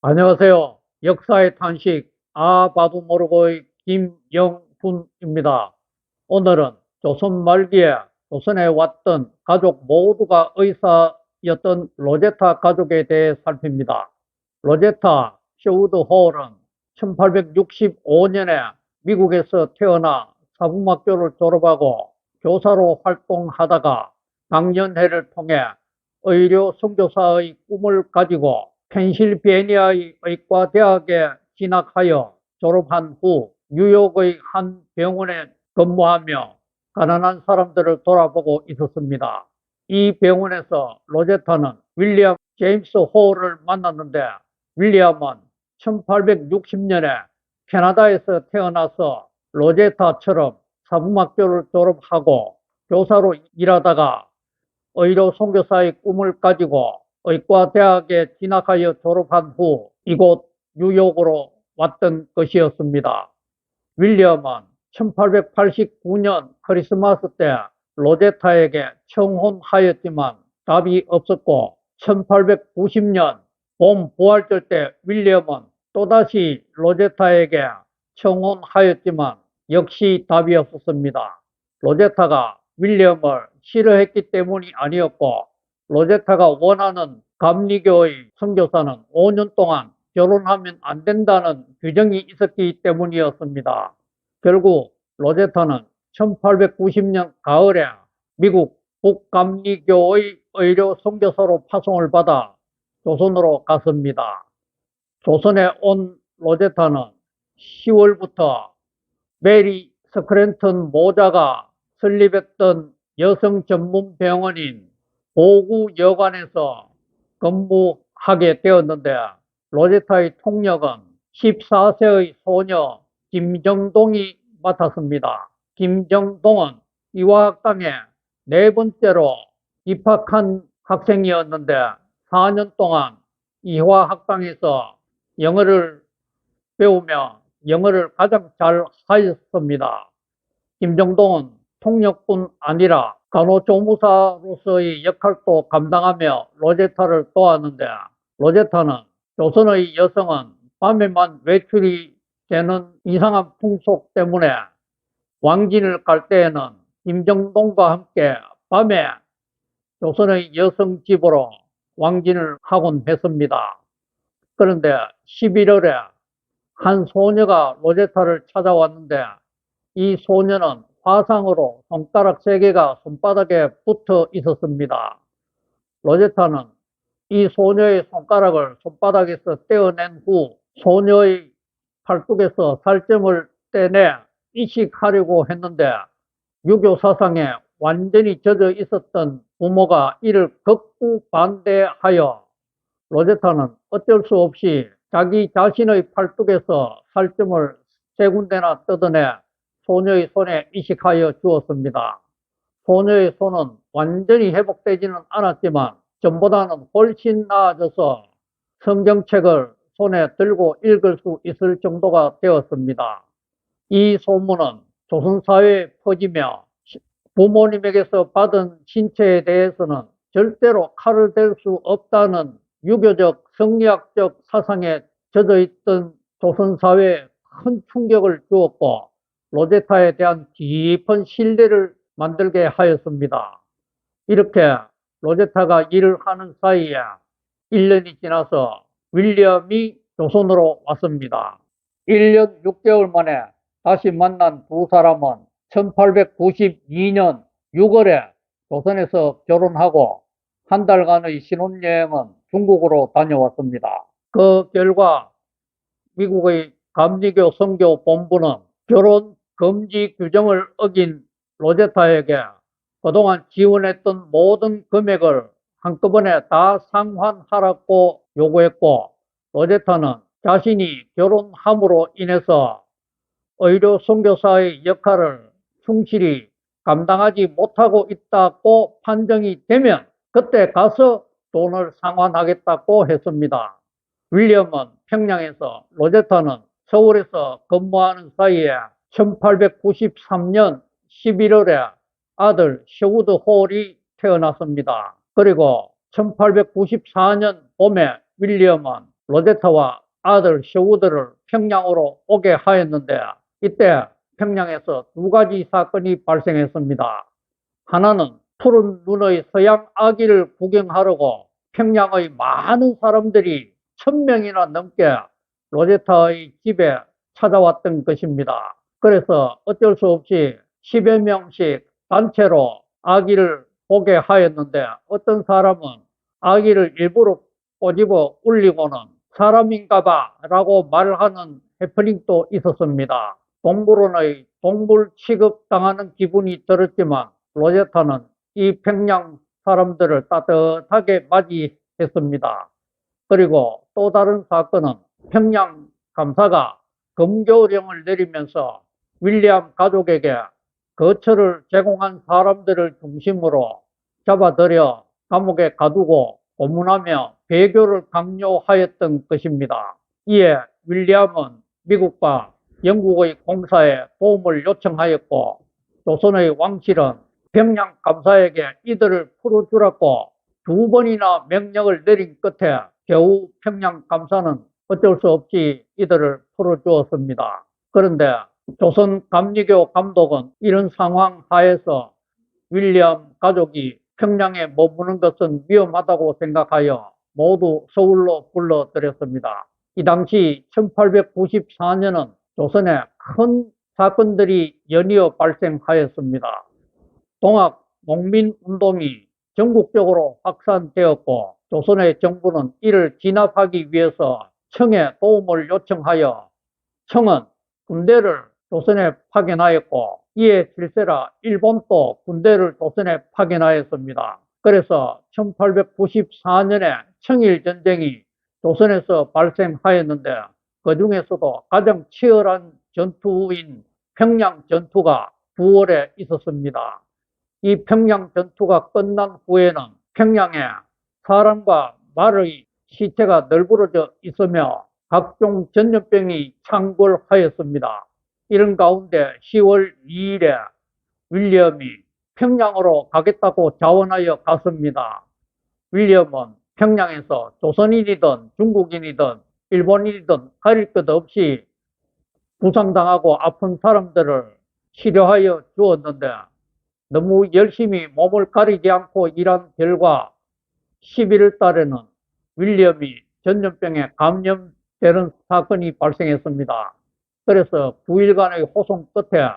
안녕하세요. 역사의 탄식, 봐도 모르고의 김영훈입니다. 오늘은 조선 말기에 조선에 왔던 가족 모두가 의사였던 로제타 가족에 대해 살핍니다. 로제타 쇼우드 호울은 1865년에 미국에서 태어나 사범학교를 졸업하고 교사로 활동하다가 강연회를 통해 의료 선교사의 꿈을 가지고 펜실베니아의 의과대학에 진학하여 졸업한 후 뉴욕의 한 병원에 근무하며 가난한 사람들을 돌아보고 있었습니다. 이 병원에서 로제타는 윌리엄 제임스 호를 만났는데, 윌리엄은 1860년에 캐나다에서 태어나서 로제타처럼 사범학교를 졸업하고 교사로 일하다가 의료 선교사의 꿈을 가지고 의과대학에 진학하여 졸업한 후 이곳 뉴욕으로 왔던 것이었습니다. 윌리엄은 1889년 크리스마스 때 로제타에게 청혼하였지만 답이 없었고, 1890년 봄 부활절 때 윌리엄은 또다시 로제타에게 청혼하였지만 역시 답이 없었습니다. 로제타가 윌리엄을 싫어했기 때문이 아니었고, 로제타가 원하는 감리교의 선교사는 5년 동안 결혼하면 안 된다는 규정이 있었기 때문이었습니다. 결국 로제타는 1890년 가을에 미국 북감리교의 의료 선교사로 파송을 받아 조선으로 갔습니다. 조선에 온 로제타는 10월부터 메리 스크랜턴 모자가 설립했던 여성 전문 병원인 보구여관에서 근무하게 되었는데, 로제타의 통역은 14세의 소녀 김정동이 맡았습니다. 김정동은 이화학당에 네 번째로 입학한 학생이었는데 4년 동안 이화학당에서 영어를 배우며 영어를 가장 잘 하였습니다. 김정동은 통역뿐 아니라 간호조무사로서의 역할도 감당하며 로제타를 도왔는데, 로제타는 조선의 여성은 밤에만 외출이 되는 이상한 풍속 때문에 왕진을 갈 때에는 김정동과 함께 밤에 조선의 여성 집으로 왕진을 하곤 했습니다. 그런데 11월에 한 소녀가 로제타를 찾아왔는데, 이 소녀는 화상으로 손가락 3개가 손바닥에 붙어 있었습니다. 로제타는 이 소녀의 손가락을 손바닥에서 떼어낸 후 소녀의 팔뚝에서 살점을 떼내 이식하려고 했는데, 유교 사상에 완전히 젖어 있었던 부모가 이를 극구 반대하여 로제타는 어쩔 수 없이 자기 자신의 팔뚝에서 살점을 3군데나 뜯어내 소녀의 손에 이식하여 주었습니다. 소녀의 손은 완전히 회복되지는 않았지만 전보다는 훨씬 나아져서 성경책을 손에 들고 읽을 수 있을 정도가 되었습니다. 이 소문은 조선사회에 퍼지며 부모님에게서 받은 신체에 대해서는 절대로 칼을 댈 수 없다는 유교적 성리학적 사상에 젖어있던 조선사회에 큰 충격을 주었고, 로제타에 대한 깊은 신뢰를 만들게 하였습니다. 이렇게 로제타가 일을 하는 사이에 1년이 지나서 윌리엄이 조선으로 왔습니다. 1년 6개월 만에 다시 만난 두 사람은 1892년 6월에 조선에서 결혼하고 한 달간의 신혼여행은 중국으로 다녀왔습니다. 그 결과 미국의 감리교 선교 본부는 결혼 금지 규정을 어긴 로제타에게 그동안 지원했던 모든 금액을 한꺼번에 다 상환하라고 요구했고, 로제타는 자신이 결혼함으로 인해서 의료 선교사의 역할을 충실히 감당하지 못하고 있다고 판정이 되면 그때 가서 돈을 상환하겠다고 했습니다. 윌리엄은 평양에서, 로제타는 서울에서 근무하는 사이에 1893년 11월에 아들 쇼우드 홀이 태어났습니다. 그리고 1894년 봄에 윌리엄은 로제타와 아들 셰우드를 평양으로 오게 하였는데 이때 평양에서 두 가지 사건이 발생했습니다. 하나는 푸른 눈의 서양 아기를 구경하려고 평양의 많은 사람들이 1000명이나 넘게 로제타의 집에 찾아왔던 것입니다. 그래서 어쩔 수 없이 10여 명씩 단체로 아기를 보게 하였는데 어떤 사람은 아기를 일부러 꼬집어 울리고는 사람인가봐 라고 말하는 해프닝도 있었습니다. 동물원의 동물 취급당하는 기분이 들었지만 로제타는 이 평양 사람들을 따뜻하게 맞이했습니다. 그리고 또 다른 사건은 평양 감사가 검교령을 내리면서 윌리엄 가족에게 거처를 제공한 사람들을 중심으로 잡아들여 감옥에 가두고 고문하며 배교를 강요하였던 것입니다. 이에 윌리엄은 미국과 영국의 공사에 도움을 요청하였고 조선의 왕실은 평양 감사에게 이들을 풀어주라고 2번이나 명령을 내린 끝에 겨우 평양 감사는 어쩔 수 없이 이들을 풀어주었습니다. 그런데 조선 감리교 감독은 이런 상황 하에서 윌리엄 가족이 평양에 머무는 것은 위험하다고 생각하여 모두 서울로 불러들였습니다. 이 당시 1894년은 조선에 큰 사건들이 연이어 발생하였습니다. 동학 농민운동이 전국적으로 확산되었고 조선의 정부는 이를 진압하기 위해서 청에 도움을 요청하여 청은 군대를 조선에 파견하였고 이에 질세라 일본도 군대를 조선에 파견하였습니다. 그래서 1894년에 청일전쟁이 조선에서 발생하였는데 그 중에서도 가장 치열한 전투인 평양전투가 9월에 있었습니다. 이 평양전투가 끝난 후에는 평양에 사람과 말의 시체가 널브러져 있으며 각종 전염병이 창궐하였습니다. 이런 가운데 10월 2일에 윌리엄이 평양으로 가겠다고 자원하여 갔습니다. 윌리엄은 평양에서 조선인이든 중국인이든 일본인이든 가릴 것 없이 부상당하고 아픈 사람들을 치료하여 주었는데 너무 열심히 몸을 가리지 않고 일한 결과 11월 달에는 윌리엄이 전염병에 감염되는 사건이 발생했습니다. 그래서 9일간의 호송 끝에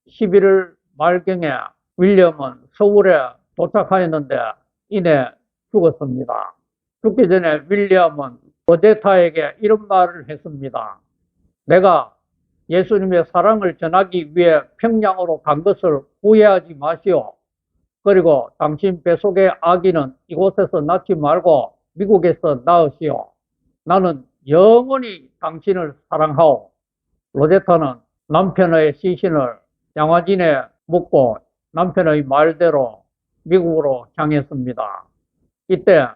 11월 말경에 윌리엄은 서울에 도착하였는데 이내 죽었습니다. 죽기 전에 윌리엄은 로제타에게 이런 말을 했습니다. 내가 예수님의 사랑을 전하기 위해 평양으로 간 것을 후회하지 마시오. 그리고 당신 뱃속의 아기는 이곳에서 낳지 말고 미국에서 낳으시오. 나는 영원히 당신을 사랑하오. 로제타는 남편의 시신을 양화진에 묻고 남편의 말대로 미국으로 향했습니다. 이때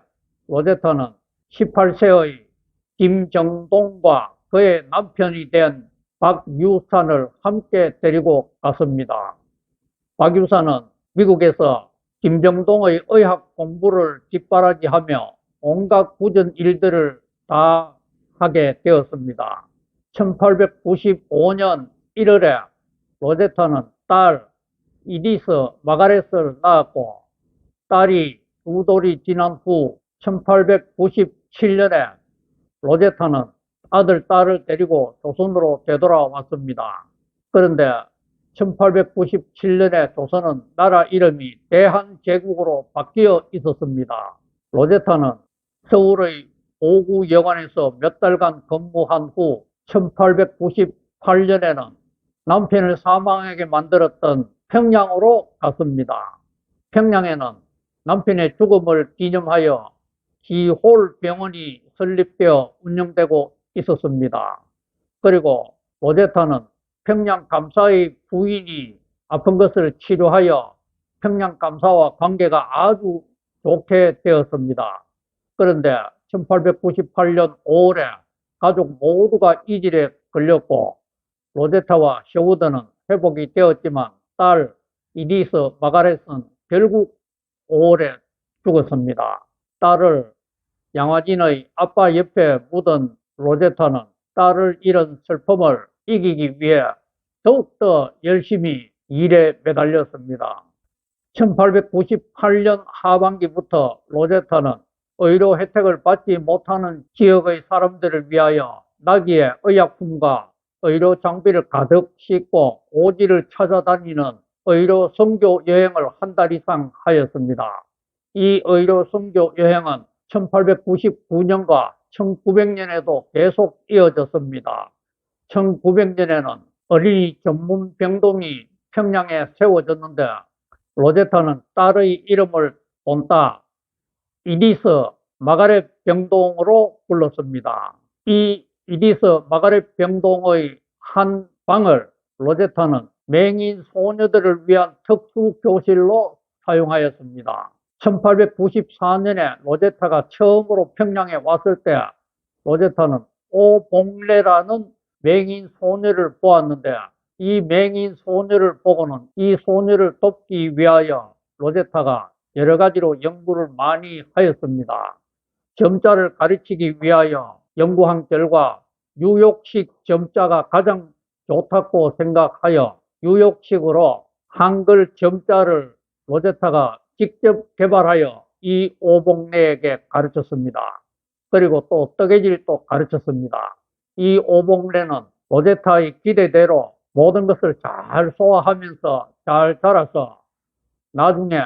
로제타는 18세의 김정동과 그의 남편이 된 박유산을 함께 데리고 갔습니다. 박유산은 미국에서 김정동의 의학 공부를 뒷바라지하며 온갖 굳은 일들을 다 하게 되었습니다. 1895년 1월에 로제타는 딸 이디스 마가렛을 낳았고 딸이 두 돌이 지난 후 1897년에 로제타는 아들, 딸을 데리고 조선으로 되돌아왔습니다. 그런데 1897년에 조선은 나라 이름이 대한제국으로 바뀌어 있었습니다. 로제타는 서울의 오구여관에서 몇 달간 근무한 후 1898년에는 남편을 사망하게 만들었던 평양으로 갔습니다. 평양에는 남편의 죽음을 기념하여 기홀 병원이 설립되어 운영되고 있었습니다. 그리고 로제타는 평양 감사의 부인이 아픈 것을 치료하여 평양 감사와 관계가 아주 좋게 되었습니다. 그런데 1898년 5월에 가족 모두가 이질에 걸렸고 로제타와 셰우드는 회복이 되었지만 딸 이디스 마가렛은 결국 5월에 죽었습니다. 딸을 양화진의 아빠 옆에 묻은 로제타는 딸을 잃은 슬픔을 이기기 위해 더욱더 열심히 일에 매달렸습니다. 1898년 하반기부터 로제타는 의료 혜택을 받지 못하는 지역의 사람들을 위하여 나귀의 의약품과 의료 장비를 가득 싣고 오지를 찾아다니는 의료 선교 여행을 한 달 이상 하였습니다. 이 의료 선교 여행은 1899년과 1900년에도 계속 이어졌습니다. 1900년에는 어린이 전문 병동이 평양에 세워졌는데 로제타는 딸의 이름을 본따 이디스 마가렛 병동으로 불렀습니다. 이 이디스 마가렛 병동의 한 방을 로제타는 맹인 소녀들을 위한 특수 교실로 사용하였습니다. 1894년에 로제타가 처음으로 평양에 왔을 때 로제타는 오봉레라는 맹인 소녀를 보았는데 이 맹인 소녀를 보고는 이 소녀를 돕기 위하여 로제타가 여러 가지로 연구를 많이 하였습니다. 점자를 가르치기 위하여 연구한 결과 유욕식 점자가 가장 좋다고 생각하여 유욕식으로 한글 점자를 로제타가 직접 개발하여 이 오봉래에게 가르쳤습니다. 그리고 또 뜨개질도 가르쳤습니다. 이 오봉래는 로제타의 기대대로 모든 것을 잘 소화하면서 잘 자라서 나중에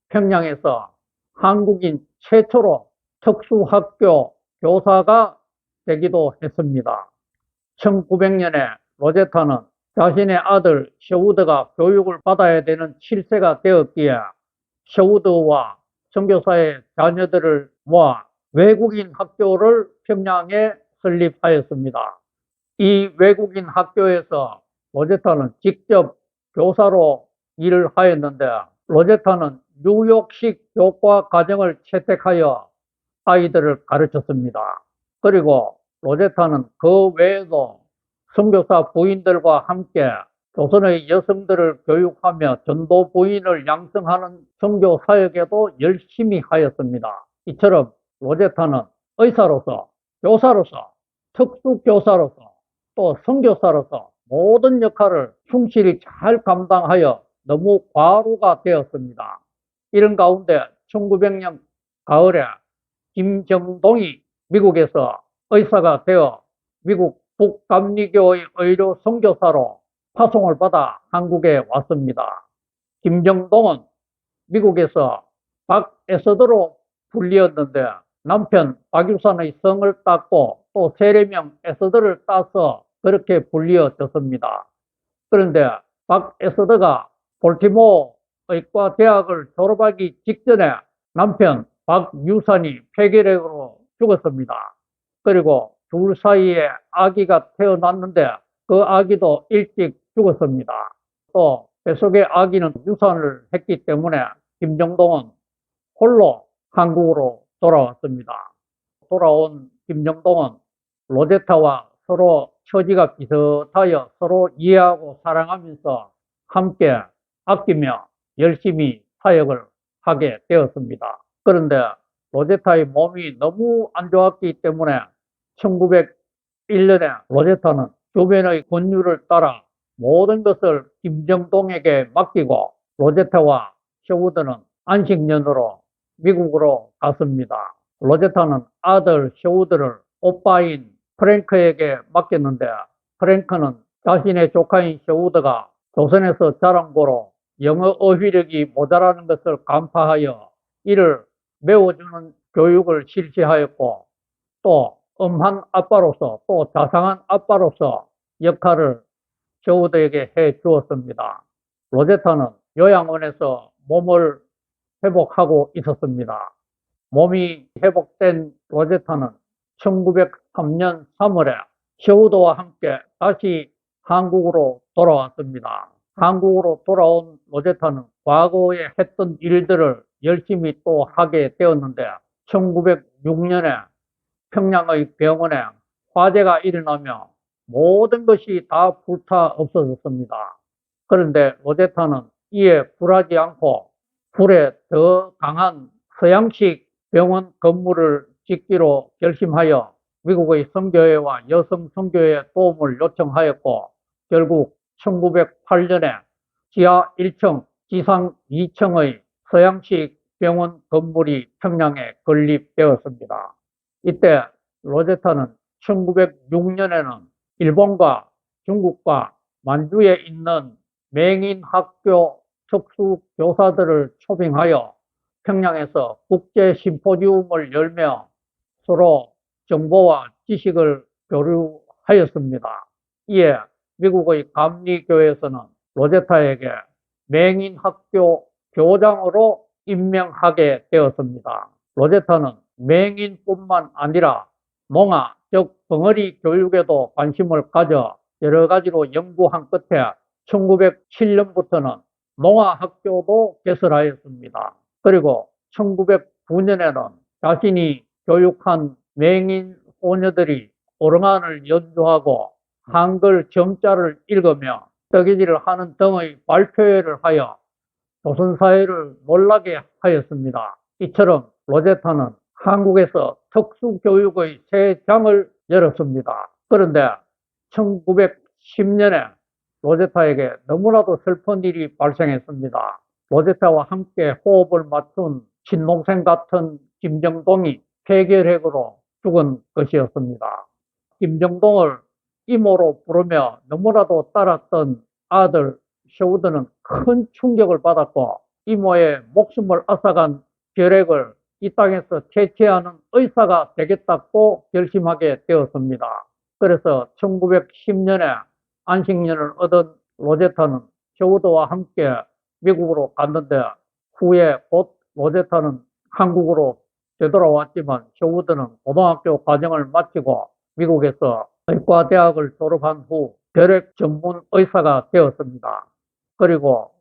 평양에서 한국인 최초로 특수학교 교사가 되기도 했습니다. 1900년에 로제타는 자신의 아들 셔우드가 교육을 받아야 되는 7세가 되었기에 셔우드와 선교사의 자녀들을 모아 외국인 학교를 평양에 설립하였습니다. 이 외국인 학교에서 로제타는 직접 교사로 일을 하였는데 로제타는 뉴욕식 교과 과정을 채택하여 아이들을 가르쳤습니다. 그리고 로제타는 그 외에도 선교사 부인들과 함께 조선의 여성들을 교육하며 전도 부인을 양성하는 선교 사역에도 열심히 하였습니다. 이처럼 로제타는 의사로서, 교사로서, 특수교사로서, 또 선교사로서 모든 역할을 충실히 잘 감당하여 너무 과로가 되었습니다. 이런 가운데 1900년 가을에 김정동이 미국에서 의사가 되어 미국 북감리교의 의료 선교사로 파송을 받아 한국에 왔습니다. 김정동은 미국에서 박에서드로 불리었는데 남편 박유산의 성을 땄고 또 세례명 에서드를 따서 그렇게 불리어졌습니다. 그런데 박에서드가 볼티모어 의과대학을 졸업하기 직전에 남편 박유산이 폐결핵으로 죽었습니다. 그리고 둘 사이에 아기가 태어났는데 그 아기도 일찍 죽었습니다. 또 뱃속의 아기는 유산을 했기 때문에 김정동은 홀로 한국으로 돌아왔습니다. 돌아온 김정동은 로제타와 서로 처지가 비슷하여 서로 이해하고 사랑하면서 함께 아끼며 열심히 사역을 하게 되었습니다. 그런데 로제타의 몸이 너무 안 좋았기 때문에 1901년에 로제타는 주변의 권유를 따라 모든 것을 김정동에게 맡기고 로제타와 셔우드는 안식년으로 미국으로 갔습니다. 로제타는 아들 셔우드를 오빠인 프랭크에게 맡겼는데 프랭크는 자신의 조카인 셔우드가 조선에서 자란 고로 영어 어휘력이 모자라는 것을 간파하여 이를 메워주는 교육을 실시하였고 또 엄한 아빠로서 또 자상한 아빠로서 역할을 셔우드에게 해 주었습니다. 로제타는 요양원에서 몸을 회복하고 있었습니다. 몸이 회복된 로제타는 1903년 3월에 셔우드와 함께 다시 한국으로 돌아왔습니다. 한국으로 돌아온 로제타는 과거에 했던 일들을 열심히 또 하게 되었는데 1906년에 평양의 병원에 화재가 일어나며 모든 것이 다 불타 없어졌습니다. 그런데 로제타는 이에 굴하지 않고 불에 더 강한 서양식 병원 건물을 짓기로 결심하여 미국의 선교회와 여성 선교회의 도움을 요청하였고 결국 1908년에 지하 1층, 지상 2층의 서양식 병원 건물이 평양에 건립되었습니다. 이때 로제타는 1906년에는 일본과 중국과 만주에 있는 맹인학교 특수교사들을 초빙하여 평양에서 국제 심포지움을 열며 서로 정보와 지식을 교류하였습니다. 이에 미국의 감리교에서는 로제타에게 맹인학교 교장으로 임명하게 되었습니다. 로제타는 맹인뿐만 아니라 농아, 즉 벙어리 교육에도 관심을 가져 여러 가지로 연구한 끝에 1907년부터는 농아학교도 개설하였습니다. 그리고 1909년에는 자신이 교육한 맹인 소녀들이 오르간을 연주하고 한글 점자를 읽으며 뜨개질을 하는 등의 발표회를 하여 조선사회를 놀라게 하였습니다. 이처럼 로제타는 한국에서 특수교육의 새 장을 열었습니다. 그런데 1910년에 로제타에게 너무나도 슬픈 일이 발생했습니다. 로제타와 함께 호흡을 맞춘 친동생 같은 김정동이 폐결핵으로 죽은 것이었습니다. 김정동을 이모로 부르며 너무나도 따랐던 아들 셰우드는 큰 충격을 받았고 이모의 목숨을 앗아간 결핵을 이 땅에서 퇴치하는 의사가 되겠다고 결심하게 되었습니다. 그래서 1910년에 안식년을 얻은 로제타는 셰우드와 함께 미국으로 갔는데 후에 곧 로제타는 한국으로 되돌아왔지만 셰우드는 고등학교 과정을 마치고 미국에서 의과대학을 졸업한 후 결핵 전문 의사가 되었습니다. 그리고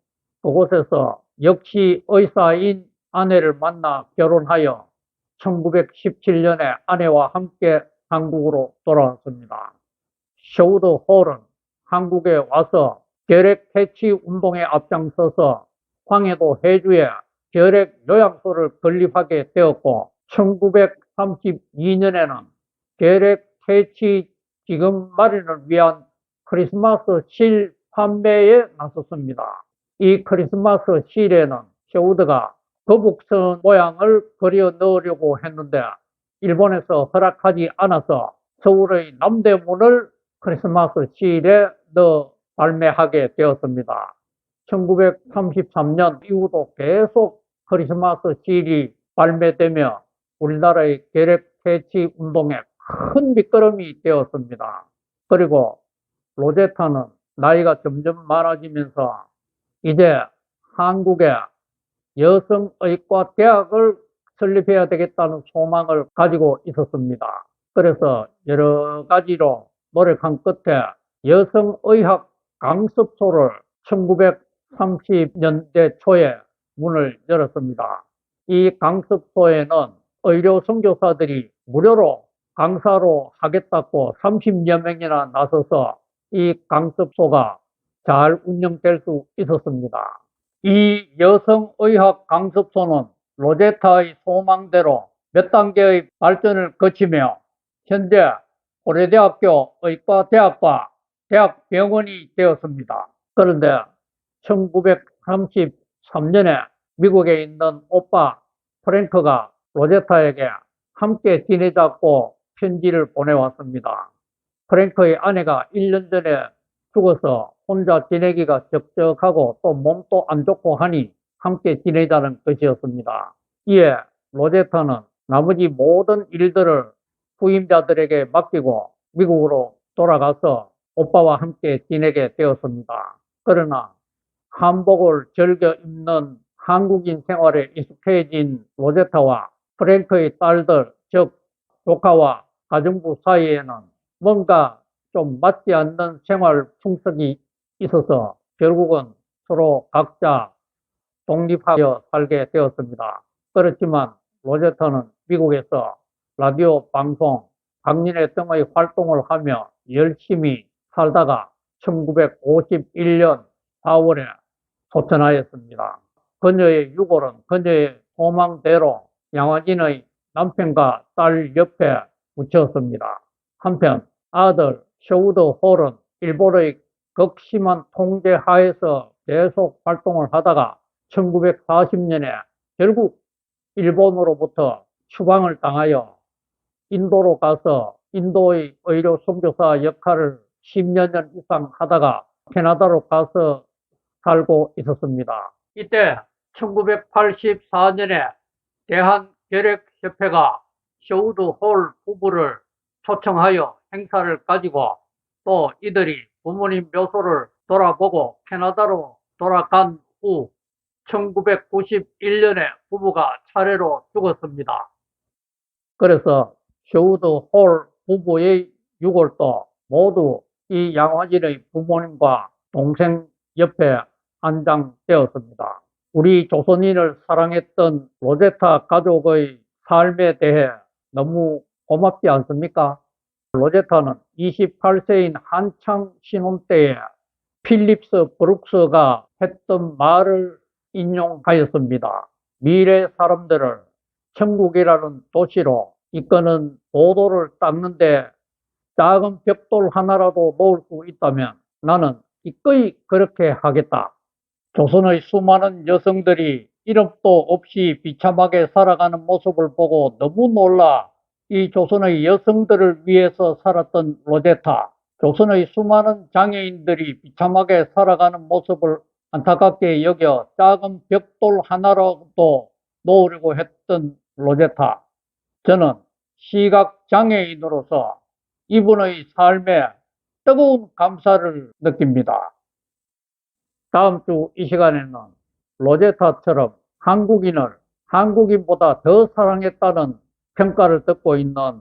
그곳에서 역시 의사인 아내를 만나 결혼하여 1917년에 아내와 함께 한국으로 돌아왔습니다. 셰우드 홀은 한국에 와서 결핵 퇴치 운동에 앞장서서 황해도 해주에 결핵 요양소를 건립하게 되었고 1932년에는 결핵 퇴치 기금 마련을 위한 크리스마스 실 판매에 나섰습니다. 이 크리스마스 실에는 셰우드가 거북선 모양을 그려 넣으려고 했는데 일본에서 허락하지 않아서 서울의 남대문을 크리스마스 실에 넣어 발매하게 되었습니다. 1933년 이후도 계속 크리스마스 실이 발매되며 우리나라의 결핵 퇴치 운동에 큰 밑거름이 되었습니다. 그리고 로제타는 나이가 점점 많아지면서 이제 한국에 여성의과 대학을 설립해야 되겠다는 소망을 가지고 있었습니다. 그래서 여러 가지로 노력한 끝에 여성의학 강습소를 1930년대 초에 문을 열었습니다. 이 강습소에는 의료 선교사들이 무료로 강사로 하겠다고 30여 명이나 나서서 이 강습소가 잘 운영될 수 있었습니다. 이 여성의학 강습소는 로제타의 소망대로 몇 단계의 발전을 거치며 현재 고려대학교 의과대학과 대학병원이 되었습니다. 그런데 1933년에 미국에 있는 오빠 프랭크가 로제타에게 함께 지내자고 편지를 보내왔습니다. 프랭크의 아내가 1년 전에 죽어서 혼자 지내기가 적적하고 또 몸도 안 좋고 하니 함께 지내자는 것이었습니다. 이에 로제타는 나머지 모든 일들을 후임자들에게 맡기고 미국으로 돌아가서 오빠와 함께 지내게 되었습니다. 그러나 한복을 즐겨 입는 한국인 생활에 익숙해진 로제타와 프랭크의 딸들, 즉 조카와 가정부 사이에는 뭔가 좀 맞지 않는 생활 풍습이 있어서 결국은 서로 각자 독립하여 살게 되었습니다. 그렇지만 로제타는 미국에서 라디오 방송, 강연회 등의 활동을 하며 열심히 살다가 1951년 4월에 소천하였습니다. 그녀의 유골은 그녀의 소망대로 양화진의 남편과 딸 옆에 붙였습니다. 한편 아들 셔우드 홀은 일본의 극심한 통제 하에서 계속 활동을 하다가 1940년에 결국 일본으로부터 추방을 당하여 인도로 가서 인도의 의료 선교사 역할을 10여 년 이상 하다가 캐나다로 가서 살고 있었습니다. 이때 1984년에 대한결핵협회가 셔우드 홀 부부를 초청하여 행사를 가지고 또 이들이 부모님 묘소를 돌아보고 캐나다로 돌아간 후 1991년에 부부가 차례로 죽었습니다. 그래서 셔우드 홀 부부의 유골도 모두 이 양화진의 부모님과 동생 옆에 안장되었습니다. 우리 조선인을 사랑했던 로제타 가족의 삶에 대해 너무 고맙지 않습니까? 로제타는 28세인 한창 신혼 때에 필립스 브룩스가 했던 말을 인용하였습니다. 미래 사람들을 천국이라는 도시로 이끄는 보도를 닦는데 작은 벽돌 하나라도 놓을 수 있다면 나는 기꺼이 그렇게 하겠다. 조선의 수많은 여성들이 이름도 없이 비참하게 살아가는 모습을 보고 너무 놀라 이 조선의 여성들을 위해서 살았던 로제타, 조선의 수많은 장애인들이 비참하게 살아가는 모습을 안타깝게 여겨 작은 벽돌 하나라도 놓으려고 했던 로제타. 저는 시각장애인으로서 이분의 삶에 뜨거운 감사를 느낍니다. 다음 주 이 시간에는 로제타처럼 한국인을 한국인보다 더 사랑했다는 평가를 듣고 있는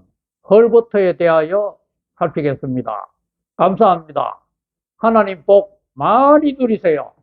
헐버트에 대하여 살피겠습니다. 감사합니다. 하나님 복 많이 누리세요.